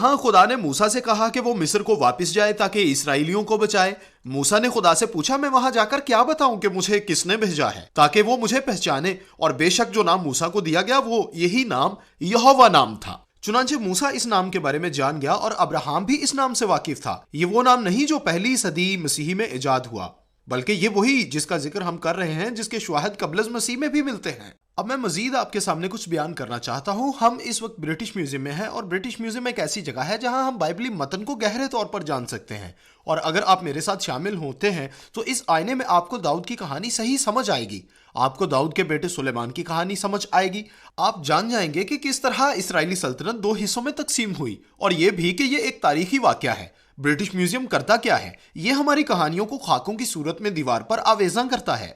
ہاں، خدا نے موسیٰ سے کہا کہ وہ مصر کو واپس جائے تاکہ اسرائیلیوں کو بچائے۔ موسیٰ نے خدا سے پوچھا میں وہاں جا کر کیا بتاؤں کہ مجھے کس نے بھیجا ہے تاکہ وہ مجھے پہچانے، اور بے شک جو نام موسیٰ کو دیا گیا وہ یہی نام یہوہ نام تھا۔ چنانچہ موسیٰ اس نام کے بارے میں جان گیا، اور ابراہم بھی اس نام سے واقف تھا۔ یہ وہ نام نہیں جو پہلی صدی مسیحی میں ایجاد ہوا، بلکہ یہ وہی جس کا ذکر ہم کر رہے ہیں، جس کے شواہد قبل از مسیح میں بھی ملتے ہیں۔ اب میں مزید آپ کے سامنے کچھ بیان کرنا چاہتا ہوں۔ ہم اس وقت برٹش میوزیم میں ہیں، اور برٹش میوزیم ایک ایسی جگہ ہے جہاں ہم بائبلی متن کو گہرے طور پر جان سکتے ہیں، اور اگر آپ میرے ساتھ شامل ہوتے ہیں تو اس آئینے میں آپ کو داؤد کی کہانی صحیح سمجھ آئے گی، آپ کو داؤد کے بیٹے سلیمان کی کہانی سمجھ آئے گی، آپ جان جائیں گے کہ کس طرح اسرائیلی سلطنت 2 حصوں میں تقسیم ہوئی، اور یہ بھی کہ یہ ایک تاریخی واقعہ ہے۔ برٹش میوزیم کرتا کیا ہے؟ یہ ہماری کہانیوں کو خاکوں کی صورت میں دیوار پر آویزاں کرتا ہے۔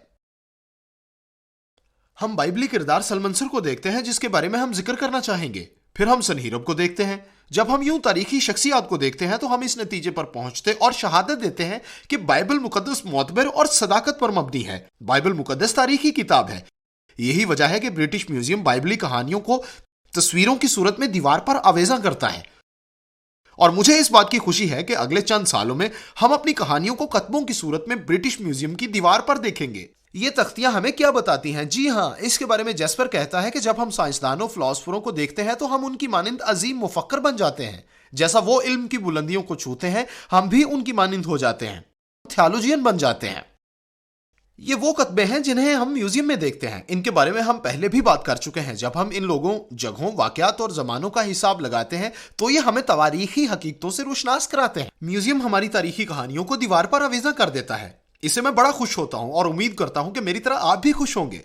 ہم بائبلی کردار سلمنسر کو دیکھتے ہیں جس کے بارے میں ہم ذکر کرنا چاہیں گے، پھر ہم سنہیرب کو دیکھتے ہیں۔ جب ہم یوں تاریخی شخصیات کو دیکھتے ہیں تو ہم اس نتیجے پر پہنچتے اور شہادت دیتے ہیں کہ بائبل مقدس معتبر اور صداقت پر مبنی ہے۔ بائبل مقدس تاریخی کتاب ہے۔ یہی وجہ ہے کہ برٹش میوزیم بائبلی کہانیوں کو تصویروں کی صورت میں دیوار پر آویزاں کرتا ہے، اور مجھے اس بات کی خوشی ہے کہ اگلے چند سالوں میں ہم اپنی کہانیوں کو کتبوں کی صورت میں برٹش میوزیم کی دیوار پر دیکھیں گے۔ یہ تختیاں ہمیں کیا بتاتی ہیں؟ جی ہاں، اس کے بارے میں جیسپر کہتا ہے کہ جب ہم سائنسدانوں فلاسفروں کو دیکھتے ہیں تو ہم ان کی مانند عظیم مفکر بن جاتے ہیں۔ جیسا وہ علم کی بلندیوں کو چھوتے ہیں ہم بھی ان کی مانند ہو جاتے ہیں، تھیالوجین بن جاتے ہیں۔ یہ وہ کتبے ہیں جنہیں ہم میوزیم میں دیکھتے ہیں۔ ان کے بارے میں ہم پہلے بھی بات کر چکے ہیں۔ جب ہم ان لوگوں، جگہوں، واقعات اور زمانوں کا حساب لگاتے ہیں تو یہ ہمیں تواریخی حقیقتوں سے روشناس کراتے ہیں۔ میوزیم ہماری تاریخی کہانیوں کو دیوار پر آویزاں کر دیتا ہے۔ اس سے میں بڑا خوش ہوتا ہوں، اور امید کرتا ہوں کہ میری طرح آپ بھی خوش ہوں گے۔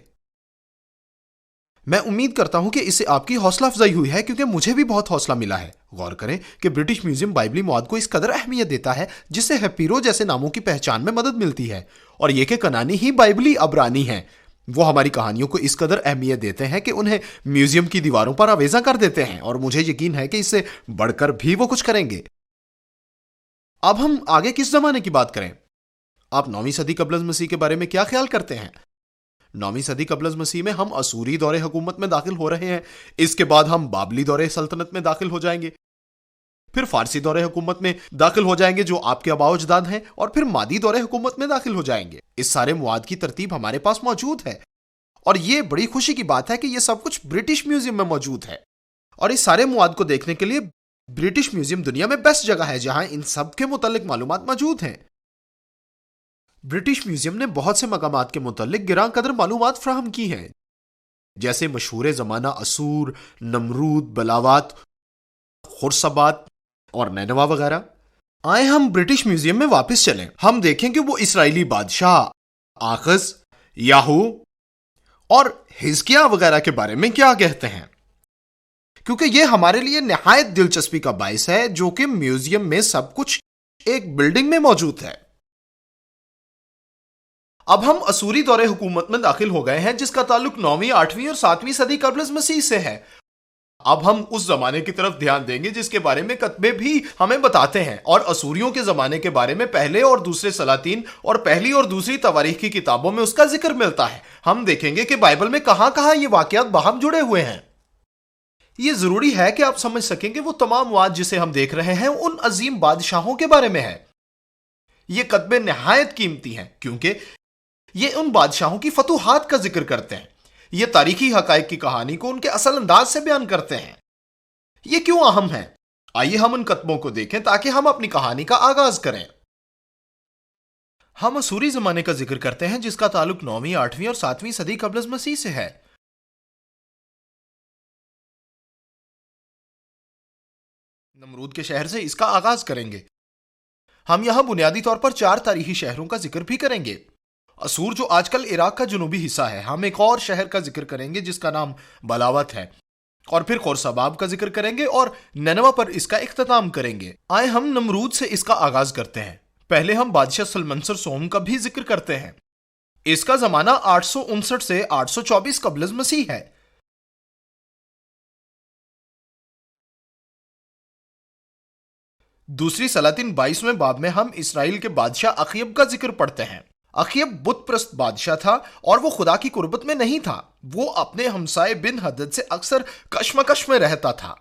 میں امید کرتا ہوں کہ اس سے آپ کی حوصلہ افزائی ہوئی ہے، کیونکہ مجھے بھی بہت حوصلہ ملا ہے۔ غور کریں کہ برٹش میوزیم بائبلی مواد کو اس قدر اہمیت دیتا ہے جس سے ہیپیرو جیسے ناموں کی پہچان میں مدد ملتی ہے، اور یہ کہ کنانی ہی بائبلی عبرانی ہیں۔ وہ ہماری کہانیوں کو اس قدر اہمیت دیتے ہیں کہ انہیں میوزیم کی دیواروں پر آویزاں کر دیتے ہیں، اور مجھے یقین ہے کہ اس سے بڑھ کر بھی وہ کچھ کریں گے۔ اب ہم آگے کس زمانے کی بات کریں؟ آپ 9ویں صدی قبل از مسیح کے بارے میں کیا خیال کرتے ہیں؟ 9ویں صدی قبل از مسیح میں ہم اسوری دور حکومت میں داخل ہو رہے ہیں۔ اس کے بعد ہم بابلی دور سلطنت میں داخل ہو جائیں گے، پھر فارسی دور حکومت میں داخل ہو جائیں گے جو آپ کے آباء و اجداد ہیں، اور پھر مادی دور حکومت میں داخل ہو جائیں گے۔ اس سارے مواد کی ترتیب ہمارے پاس موجود ہے، اور یہ بڑی خوشی کی بات ہے کہ یہ سب کچھ برٹش میوزیم میں موجود ہے، اور اس سارے مواد کو دیکھنے کے لیے برٹش میوزیم دنیا میں بیسٹ جگہ ہے جہاں ان سب کے متعلق معلومات موجود ہیں۔ برٹش میوزیم نے بہت سے مقامات کے متعلق گراں قدر معلومات فراہم کی ہیں، جیسے مشہور زمانہ اسور، نمرود، بلاوات، خرسبات اور نینوا وغیرہ۔ آئے ہم برٹش میوزیم میں واپس چلیں، ہم دیکھیں کہ وہ اسرائیلی بادشاہ آخز، یاہو اور حزقیاہ وغیرہ کے بارے میں کیا کہتے ہیں، کیونکہ یہ ہمارے لیے نہایت دلچسپی کا باعث ہے، جو کہ میوزیم میں سب کچھ ایک بلڈنگ میں موجود ہے۔ اب ہم اسوری دور حکومت میں داخل ہو گئے ہیں جس کا تعلق 9ویں، 8ویں اور 7ویں صدی قبل از مسیح سے ہے۔ اب ہم اس زمانے کی طرف دھیان دیں گے جس کے بارے میں کتبے بھی ہمیں بتاتے ہیں، اور اسوریوں کے زمانے کے بارے میں پہلے اور دوسرے سلاطین اور پہلی اور دوسری تواریخ کی کتابوں میں اس کا ذکر ملتا ہے۔ ہم دیکھیں گے کہ بائبل میں کہاں کہاں یہ واقعات باہم جڑے ہوئے ہیں۔ یہ ضروری ہے کہ آپ سمجھ سکیں کہ وہ تمام مواد جسے ہم دیکھ رہے ہیں ان عظیم بادشاہوں کے بارے میں ہے۔ یہ کتبے نہایت قیمتی ہیں کیونکہ یہ ان بادشاہوں کی فتوحات کا ذکر کرتے ہیں۔ یہ تاریخی حقائق کی کہانی کو ان کے اصل انداز سے بیان کرتے ہیں۔ یہ کیوں اہم ہے؟ آئیے ہم ان کتبوں کو دیکھیں تاکہ ہم اپنی کہانی کا آغاز کریں۔ ہم اسوری زمانے کا ذکر کرتے ہیں جس کا تعلق 9ویں، 8ویں اور 7ویں صدی قبل از مسیح سے ہے۔ نمرود کے شہر سے اس کا آغاز کریں گے۔ ہم یہاں بنیادی طور پر 4 تاریخی شہروں کا ذکر بھی کریں گے۔ اسور جو آج کل عراق کا جنوبی حصہ ہے، ہم ایک اور شہر کا ذکر کریں گے جس کا نام بلاوت ہے، اور پھر خورسباب کا ذکر کریں گے اور نینوا پر اس کا اختتام کریں گے۔ آئے ہم نمرود سے اس کا آغاز کرتے ہیں۔ پہلے ہم بادشاہ سلمنسر سوم کا بھی ذکر کرتے ہیں۔ اس کا زمانہ 859 سے 824 قبل از مسیح ہے۔ دوسری سلاطین 22ویں باب میں ہم اسرائیل کے بادشاہ اخیب کا ذکر پڑھتے ہیں۔ اخیب بت پرست بادشاہ تھا اور وہ خدا کی قربت میں نہیں تھا۔ وہ اپنے ہمسائے بن حدد سے اکثر کشمکش میں رہتا تھا۔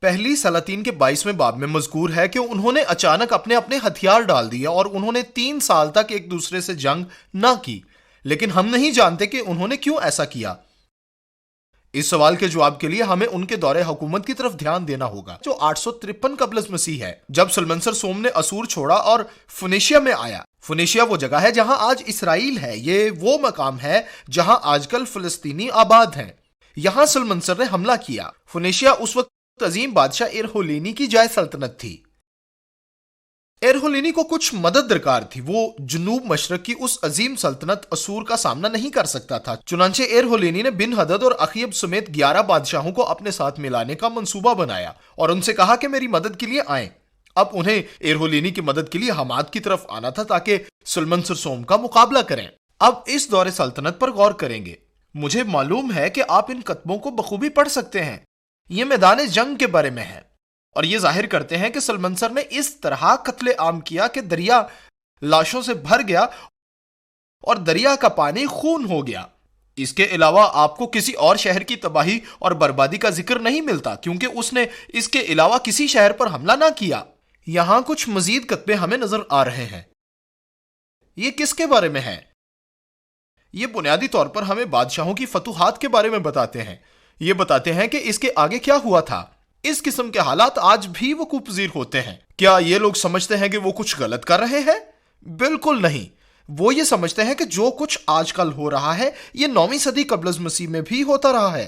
پہلی سلاطین کے 22ویں باب میں مذکور ہے کہ انہوں نے اچانک اپنے اپنے ہتھیار ڈال دیے اور انہوں نے 3 سال تک ایک دوسرے سے جنگ نہ کی، لیکن ہم نہیں جانتے کہ انہوں نے کیوں ایسا کیا۔ اس سوال کے جواب کے لیے ہمیں ان کے دور حکومت کی طرف دھیان دینا ہوگا جو 853 قبل از مسیح ہے، جب سلمنسر سوم نے اسور چھوڑا اور فنیشیا میں آیا۔ فنیشیا وہ جگہ ہے جہاں آج اسرائیل ہے، یہ وہ مقام ہے جہاں آج کل فلسطینی آباد ہیں۔ یہاں سلمنسر نے حملہ کیا۔ فنیشیا اس وقت عظیم بادشاہ ایرہولینی کی جائے سلطنت تھی۔ ایرہولینی کو کچھ مدد درکار تھی، وہ جنوب مشرق کی اس عظیم سلطنت اسور کا سامنا نہیں کر سکتا تھا، چنانچہ ایرہولینی نے بن ہدد اور اخیب سمیت 11 بادشاہوں کو اپنے ساتھ ملانے کا منصوبہ بنایا اور ان سے کہا کہ میری مدد کے لیے آئیں۔ اب انہیں ایرہولینی کی مدد کے لیے حماد کی طرف آنا تھا تاکہ سلمنسر سوم کا مقابلہ کریں۔ اب اس دور سلطنت پر غور کریں گے۔ مجھے معلوم ہے کہ آپ ان کتبوں کو بخوبی پڑھ سکتے ہیں، یہ میدان جنگ کے بارے میں ہے اور یہ ظاہر کرتے ہیں کہ سلمنسر نے اس طرح قتل عام کیا کہ دریا لاشوں سے بھر گیا اور دریا کا پانی خون ہو گیا۔ اس کے علاوہ آپ کو کسی اور شہر کی تباہی اور بربادی کا ذکر نہیں ملتا کیونکہ اس نے اس کے علاوہ کسی شہر پر حملہ نہ کیا۔ یہاں کچھ مزید کتبے ہمیں نظر آ رہے ہیں۔ یہ کس کے بارے میں ہے؟ یہ بنیادی طور پر ہمیں بادشاہوں کی فتوحات کے بارے میں بتاتے ہیں۔ یہ بتاتے ہیں کہ اس کے آگے کیا ہوا تھا۔ اس قسم کے حالات آج بھی وقوع پذیر ہوتے ہیں۔ کیا یہ لوگ سمجھتے ہیں کہ وہ کچھ غلط کر رہے ہیں؟ بالکل نہیں۔ وہ یہ سمجھتے ہیں کہ جو کچھ آج کل ہو رہا ہے یہ 9ویں صدی قبل از مسیح میں بھی ہوتا رہا ہے۔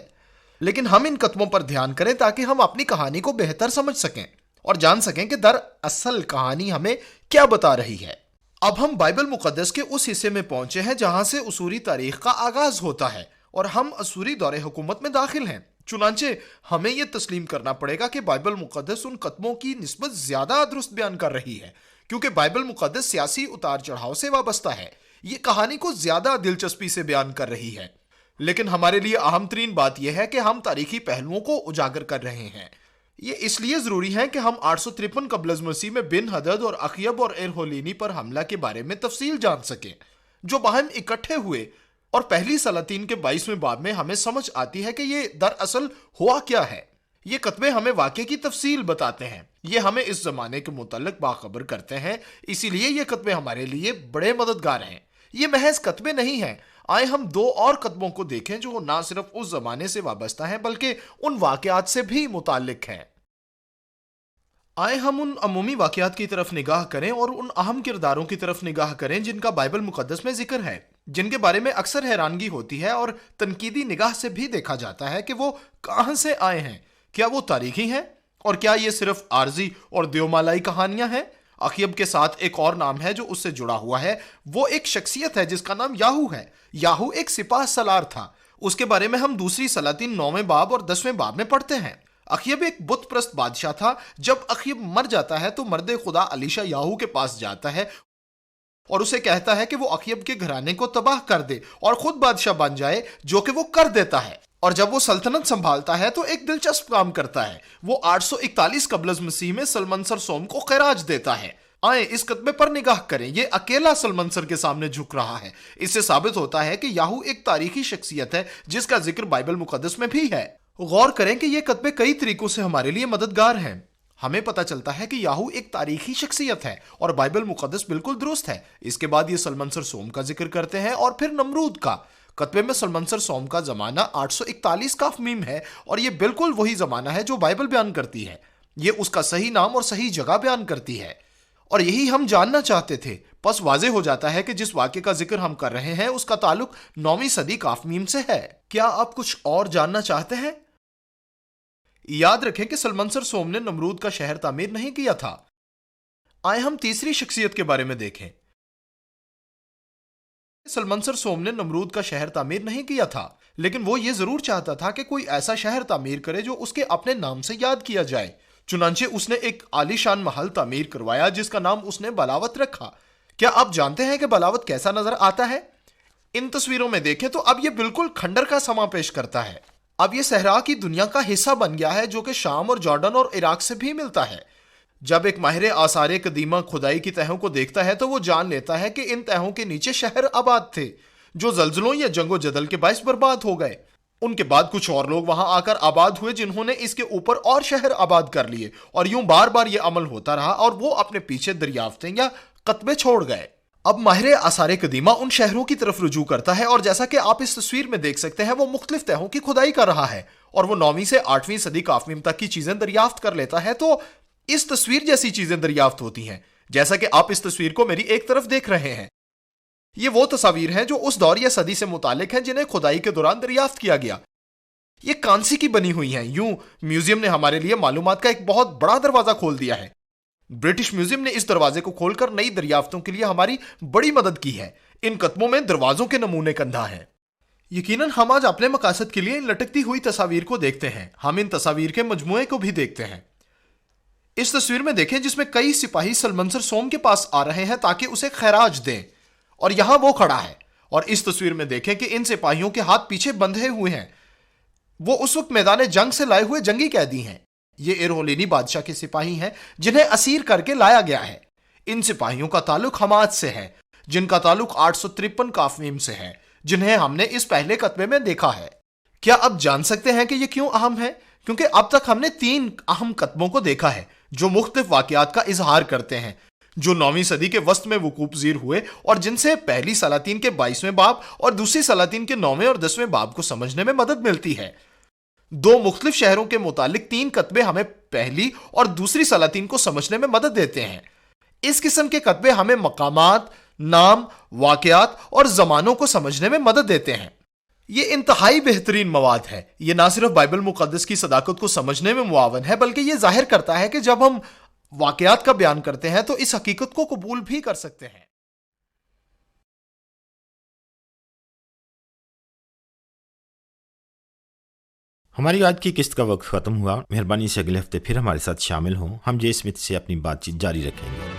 لیکن ہم ان کتبوں پر دھیان کریں تاکہ ہم اپنی کہانی کو بہتر سمجھ سکیں اور جان سکیں کہ دراصل کہانی ہمیں کیا بتا رہی ہے۔ اب ہم بائبل مقدس کے اس حصے میں پہنچے ہیں جہاں سے اسوری تاریخ کا آغاز ہوتا ہے اور ہم اسوری دور حکومت میں داخل ہیں۔ چنانچہ ہمیں یہ تسلیم کرنا پڑے گا کہ بائبل مقدس ان کتبوں کی نسبت زیادہ درست بیان کر رہی ہے، کیونکہ بائبل مقدس سیاسی اتار چڑھاؤ سے وابستہ ہے۔ یہ کہانی کو زیادہ دلچسپی سے بیان کر رہی ہے، لیکن ہمارے لیے اہم ترین بات یہ ہے کہ ہم تاریخی پہلوؤں کو اجاگر کر رہے ہیں۔ یہ اس لیے ضروری ہے کہ ہم 853 قبل از مسیح میں بن ہدد اور اخیب اور ایرہولینی پر حملہ کے بارے میں تفصیل جان سکیں، جو باہم اکٹھے ہوئے، اور پہلی سلاطین کے 22ویں باب میں ہمیں سمجھ آتی ہے کہ یہ دراصل ہوا کیا ہے۔ یہ کتبے ہمیں واقعے کی تفصیل بتاتے ہیں، یہ ہمیں اس زمانے کے متعلق باخبر کرتے ہیں، اسی لیے یہ کتبے ہمارے لیے بڑے مددگار ہیں۔ یہ محض کتبے نہیں ہیں۔ آئے ہم 2 اور کتبوں کو دیکھیں جو نہ صرف اس زمانے سے وابستہ ہیں بلکہ ان واقعات سے بھی متعلق ہیں۔ آئے ہم ان عمومی واقعات کی طرف نگاہ کریں اور ان اہم کرداروں کی طرف نگاہ کریں جن کا بائبل مقدس میں ذکر ہے، جن کے بارے میں اکثر حیرانگی ہوتی ہے اور تنقیدی نگاہ سے بھی دیکھا جاتا ہے کہ وہ کہاں سے آئے ہیں۔ کیا وہ تاریخی ہیں اور کیا یہ صرف عارضی اور دیومالائی کہانیاں ہیں؟ اخیب کے ساتھ ایک اور نام ہے جو اس سے جڑا ہوا ہے، وہ ایک شخصیت ہے جس کا نام یاہو ہے۔ یاہو ایک سپاہ سالار تھا، اس کے بارے میں ہم دوسری سلاطین 9ویں باب اور 10ویں باب میں پڑھتے ہیں۔ اخیب ایک بت پرست بادشاہ تھا۔ جب اخیب مر جاتا ہے تو مرد خدا الیشا یاہو کے پاس جاتا ہے اور اسے کہتا ہے کہ وہ اخیب کے گھرانے کو تباہ کر دے اور خود بادشاہ بن جائے، جو کہ وہ کر دیتا ہے۔ اور جب وہ سلطنت سنبھالتا ہے تو ایک دلچسپ کام کرتا ہے، وہ 841 قبل از مسیح میں سلمنسر سوم کو خراج دیتا ہے۔ آئیں اس کتبے پر نگاہ کریں، یہ اکیلا سلمنسر کے سامنے جھک رہا ہے۔ اس سے ثابت ہوتا ہے کہ یاہو ایک تاریخی شخصیت ہے جس کا ذکر بائبل مقدس میں بھی ہے۔ غور کریں کہ یہ کتبے کئی طریقوں سے ہمارے لیے مددگار ہیں۔ ہمیں پتہ چلتا ہے کہ یاہو ایک تاریخی شخصیت ہے اور بائبل مقدس بالکل درست ہے۔ اس کے بعد یہ سلمنسر سوم کا ذکر کرتے ہیں اور پھر نمرود کا۔ کتبے میں سلمنسر سوم کا زمانہ 841 کاف میم ہے اور یہ بالکل وہی زمانہ ہے جو بائبل بیان کرتی ہے۔ یہ اس کا صحیح نام اور صحیح جگہ بیان کرتی ہے اور یہی ہم جاننا چاہتے تھے۔ پس واضح ہو جاتا ہے کہ جس واقعے کا ذکر ہم کر رہے ہیں اس کا تعلق 9ویں صدی کاف میم سے ہے۔ کیا آپ کچھ اور جاننا چاہتے ہیں؟ یاد رکھیں کہ سلمنسر سوم نے نمرود کا شہر تعمیر نہیں کیا تھا۔ آئے ہم تیسری شخصیت کے بارے میں دیکھیں۔ سلمنسر سوم نے نمرود کا شہر تعمیر نہیں کیا تھا، لیکن وہ یہ ضرور چاہتا تھا کہ کوئی ایسا شہر تعمیر کرے جو اس کے اپنے نام سے یاد کیا جائے۔ چنانچہ اس نے ایک عالی شان محل تعمیر کروایا جس کا نام اس نے بلاوت رکھا۔ کیا آپ جانتے ہیں کہ بلاوت کیسا نظر آتا ہے؟ ان تصویروں میں دیکھیں تو اب یہ بالکل کھنڈر کا سما پیش کرتا ہے۔ اب یہ صحرا کی دنیا کا حصہ بن گیا ہے جو کہ شام اور جارڈن اور عراق سے بھی ملتا ہے۔ جب ایک ماہر آثار قدیمہ کھدائی کی تہوں کو دیکھتا ہے تو وہ جان لیتا ہے کہ ان تہوں کے نیچے شہر آباد تھے جو زلزلوں یا جنگ و جدل کے باعث برباد ہو گئے۔ ان کے بعد کچھ اور لوگ وہاں آ کر آباد ہوئے جنہوں نے اس کے اوپر اور شہر آباد کر لیے، اور یوں بار بار یہ عمل ہوتا رہا اور وہ اپنے پیچھے دریافتیں یا قطبے چھوڑ گئے۔ اب ماہر آثار قدیمہ ان شہروں کی طرف رجوع کرتا ہے، اور جیسا کہ آپ اس تصویر میں دیکھ سکتے ہیں وہ مختلف تہوں کی کھدائی کر رہا ہے، اور وہ 9ویں سے 8ویں صدی کافمیم تک کی چیزیں دریافت کر لیتا ہے، تو اس تصویر جیسی چیزیں دریافت ہوتی ہیں، جیسا کہ آپ اس تصویر کو میری ایک طرف دیکھ رہے ہیں۔ یہ وہ تصاویر ہیں جو اس دور یا صدی سے متعلق ہیں جنہیں کھدائی کے دوران دریافت کیا گیا۔ یہ کانسی کی بنی ہوئی ہیں، یوں میوزیم نے ہمارے لیے معلومات کا ایک بہت بڑا دروازہ کھول دیا ہے۔ برٹش میوزیم نے اس دروازے کو کھول کر نئی دریافتوں کے لیے ہماری بڑی مدد کی ہے۔ ان کتبوں میں دروازوں کے نمونے کندھا ہیں۔ یقیناً ہم آج اپنے مقاصد کے لیے ان لٹکتی ہوئی تصاویر کو دیکھتے ہیں، ہم ان تصاویر کے مجموعے کو بھی دیکھتے ہیں۔ اس تصویر میں دیکھیں جس میں کئی سپاہی سلمنسر سوم کے پاس آ رہے ہیں تاکہ اسے خراج دیں، اور یہاں وہ کھڑا ہے۔ اور اس تصویر میں دیکھیں کہ ان سپاہیوں کے ہاتھ پیچھے بندھے ہوئے ہیں، وہ اس وقت میدان جنگ سے لائے ہوئے جنگی قیدی ہیں۔ یہ ایرولینی بادشاہ کے سپاہی ہیں جنہیں اسیر کر کے لایا گیا ہے۔ ان سپاہیوں کا تعلق حماد سے ہے، جن کا تعلق 853 کافمیم سے ہے، جنہیں ہم نے اس پہلے کتبے میں دیکھا ہے۔ کیا اب جان سکتے ہیں کہ یہ کیوں اہم ہے؟ کیونکہ اب تک ہم نے 3 اہم کتبوں کو دیکھا ہے جو مختلف واقعات کا اظہار کرتے ہیں، جو 9ویں صدی کے وسط میں وقوع پذیر ہوئے، اور جن سے پہلی سلاطین کے 22ویں باب اور دوسری سلاطین کے 9ویں اور 10ویں باب کو سمجھنے میں مدد ملتی ہے۔ 2 مختلف شہروں کے متعلق 3 کتبے ہمیں پہلی اور دوسری سلاطین کو سمجھنے میں مدد دیتے ہیں۔ اس قسم کے کتبے ہمیں مقامات، نام، واقعات اور زمانوں کو سمجھنے میں مدد دیتے ہیں۔ یہ انتہائی بہترین مواد ہے۔ یہ نہ صرف بائبل مقدس کی صداقت کو سمجھنے میں معاون ہے، بلکہ یہ ظاہر کرتا ہے کہ جب ہم واقعات کا بیان کرتے ہیں تو اس حقیقت کو قبول بھی کر سکتے ہیں۔ ہماری آج کی قسط کا وقت ختم ہوا۔ مہربانی سے اگلے ہفتے پھر ہمارے ساتھ شامل ہوں، ہم جے اسمتھ سے اپنی بات چیت جاری رکھیں گے۔